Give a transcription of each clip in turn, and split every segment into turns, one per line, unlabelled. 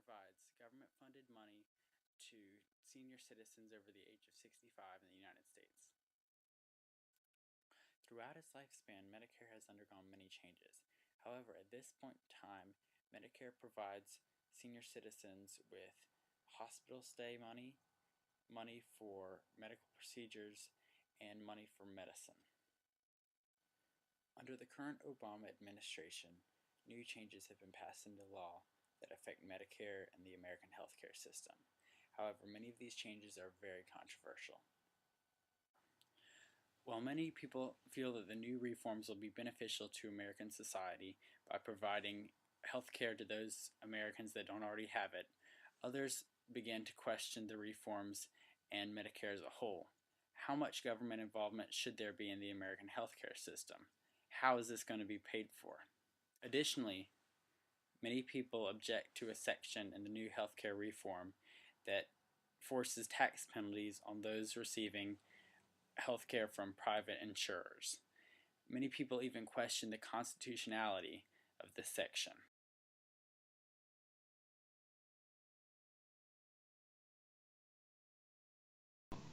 provides government-funded money to senior citizens over the age of 65 in the United States. Throughout its lifespan, Medicare has undergone many changes. However, at this point in time, Medicare provides senior citizens with hospital stay money, money for medical procedures, and money for medicine. Under the current Obama administration, new changes have been passed into law that affect Medicare and the American healthcare system. However, many of these changes are very controversial. While many people feel that the new reforms will be beneficial to American society by providing health care to those Americans that don't already have it, others began to question the reforms and Medicare as a whole. How much government involvement should there be in the American healthcare system? How is this going to be paid for? Additionally, many people object to a section in the new healthcare reform that forces tax penalties on those receiving healthcare from private insurers. Many people even question the constitutionality of this section.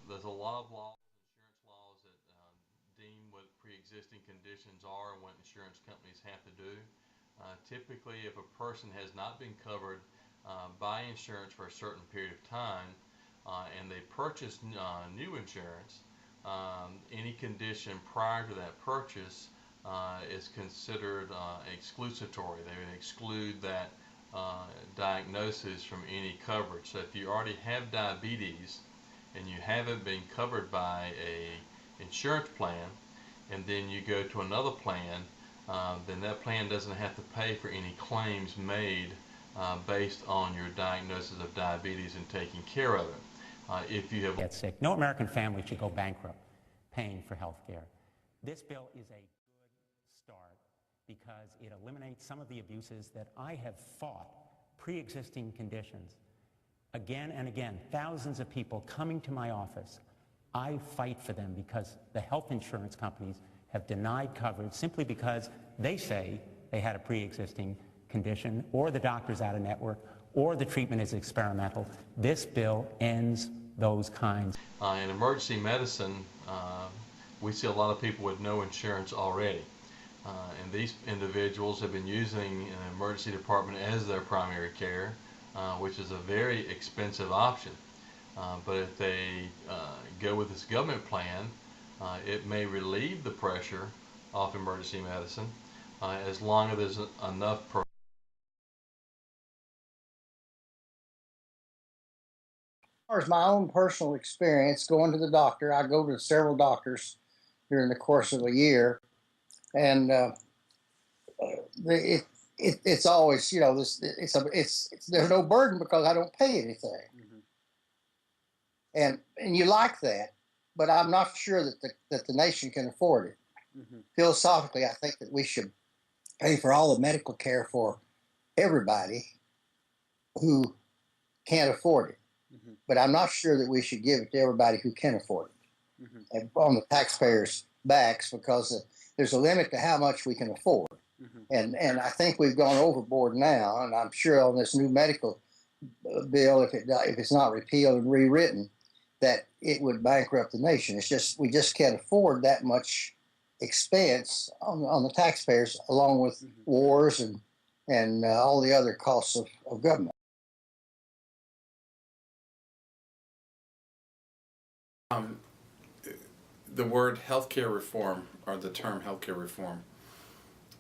There's a lot of laws, insurance laws, that deem what pre-existing conditions are and what insurance companies have to do. Typically, if a person has not been covered by insurance for a certain period of time and they purchase new insurance, any condition prior to that purchase is considered exclusatory. They would exclude that diagnosis from any coverage. So if you already have diabetes and you haven't been covered by a insurance plan, and then you go to another plan, then that plan doesn't have to pay for any claims made based on your diagnosis of diabetes and taking care of it. If you have
get sick, no American family should go bankrupt paying for health care. This bill is a good start because it eliminates some of the abuses that I have fought, pre-existing conditions. Again and again, thousands of people coming to my office. I fight for them because the health insurance companies have denied coverage simply because they say they had a pre-existing condition, or the doctor's out of network, or the treatment is experimental. This bill ends those kinds.
In emergency medicine, we see a lot of people with no insurance already. And these individuals have been using an emergency department as their primary care, which is a very expensive option. But if they go with this government plan, it may relieve the pressure off emergency medicine as long as there's enough
As far as my own personal experience going to the doctor, I go to several doctors during the course of a year, and it's always, there's no burden because I don't pay anything, and you like that, but I'm not sure that the nation can afford it. Philosophically, I think that we should pay for all the medical care for everybody who can't afford it. But I'm not sure that we should give it to everybody who can afford it and on the taxpayers' backs, because there's a limit to how much we can afford. And I think we've gone overboard now, and I'm sure on this new medical bill, if it's not repealed and rewritten, that it would bankrupt the nation. It's just we just can't afford that much expense on the taxpayers, along with wars and all the other costs of government.
The word healthcare reform, or the term healthcare reform,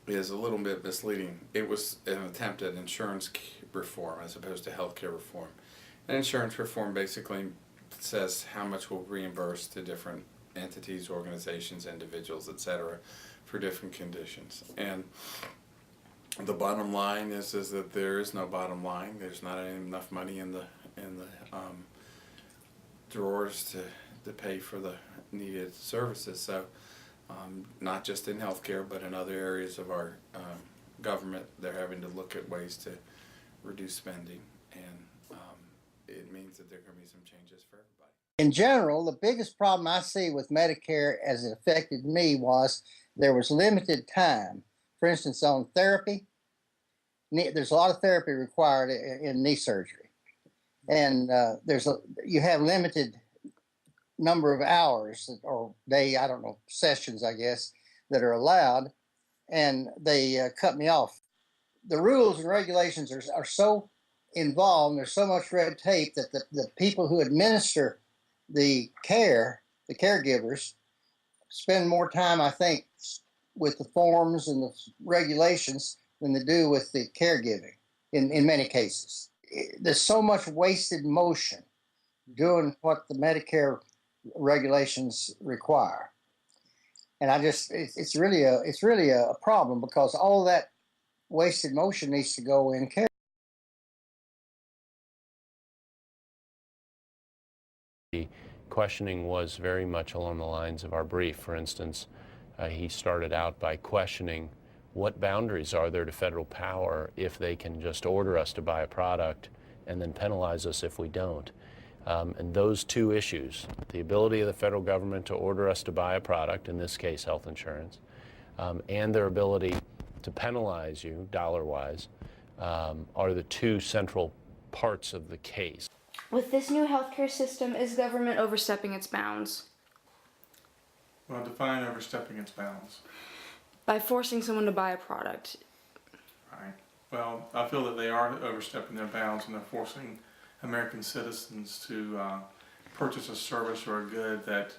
is a little bit misleading. It was an attempt at insurance reform as opposed to healthcare reform. And insurance reform basically says how much we'll reimburse to different entities, organizations, individuals, etc., for different conditions. And the bottom line is that there is no bottom line. There's not enough money in the drawers to pay for the needed services. So not just in healthcare, but in other areas of our government, they're having to look at ways to reduce spending, and it means that there are going to be some changes for everybody.
In general, the biggest problem I see with Medicare as it affected me was there was limited time. For instance, on therapy, there's a lot of therapy required in knee surgery, and you have limited number of hours or day, I don't know, sessions, I guess, that are allowed, and they cut me off. The rules and regulations are so involved, and there's so much red tape that the people who administer the caregivers, spend more time, I think, with the forms and the regulations than they do with the caregiving in many cases. There's so much wasted motion doing what the Medicare regulations require. And it's really a problem, because all that wasted motion needs to go in care.
The questioning was very much along the lines of our brief. For instance, he started out by questioning what boundaries are there to federal power if they can just order us to buy a product and then penalize us if we don't. And those two issues, the ability of the federal government to order us to buy a product, in this case health insurance, and their ability to penalize you dollar-wise, are the two central parts of the case.
With this new healthcare system, is government overstepping its bounds?
Well, define overstepping its bounds.
By forcing someone to buy a product.
Right. Well, I feel that they are overstepping their bounds, and they're forcing American citizens to purchase a service or a good that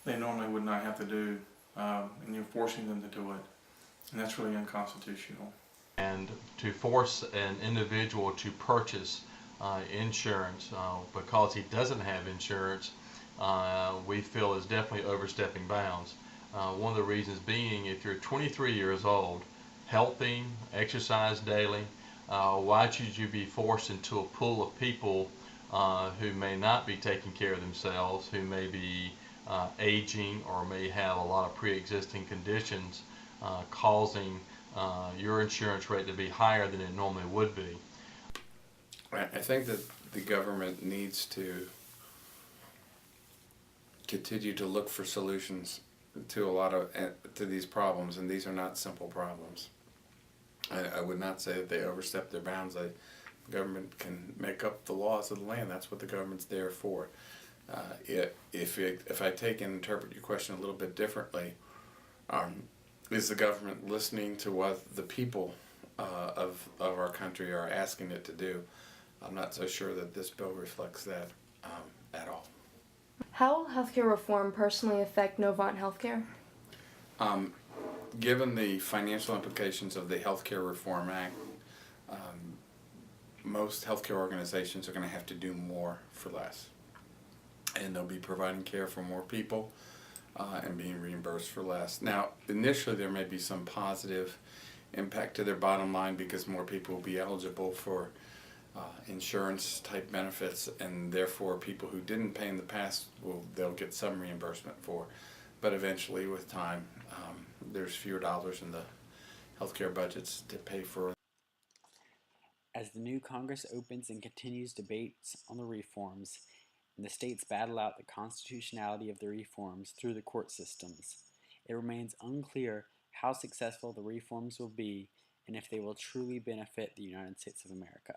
they normally would not have to do, and you're forcing them to do it, and that's really unconstitutional.
And to force an individual to purchase insurance because he doesn't have insurance, we feel is definitely overstepping bounds. One of the reasons being, if you're 23 years old, healthy, exercise daily, why should you be forced into a pool of people who may not be taking care of themselves, who may be aging, or may have a lot of pre-existing conditions, causing your insurance rate to be higher than it normally would be?
I think that the government needs to continue to look for solutions to these problems, and these are not simple problems. I would not say that they overstep their bounds. The government can make up the laws of the land. That's what the government's there for. If I take and interpret your question a little bit differently, is the government listening to what the people of our country are asking it to do? I'm not so sure that this bill reflects that at all.
How will healthcare reform personally affect Novant Healthcare?
Given the financial implications of the Healthcare Reform Act, most healthcare organizations are going to have to do more for less. And they'll be providing care for more people and being reimbursed for less. Now, initially there may be some positive impact to their bottom line, because more people will be eligible for insurance type benefits, and therefore people who didn't pay in the past they'll get some reimbursement for. But eventually, with time, there's fewer dollars in the healthcare budgets to pay for.
As the new Congress opens and continues debates on the reforms, and the states battle out the constitutionality of the reforms through the court systems, it remains unclear how successful the reforms will be and if they will truly benefit the United States of America.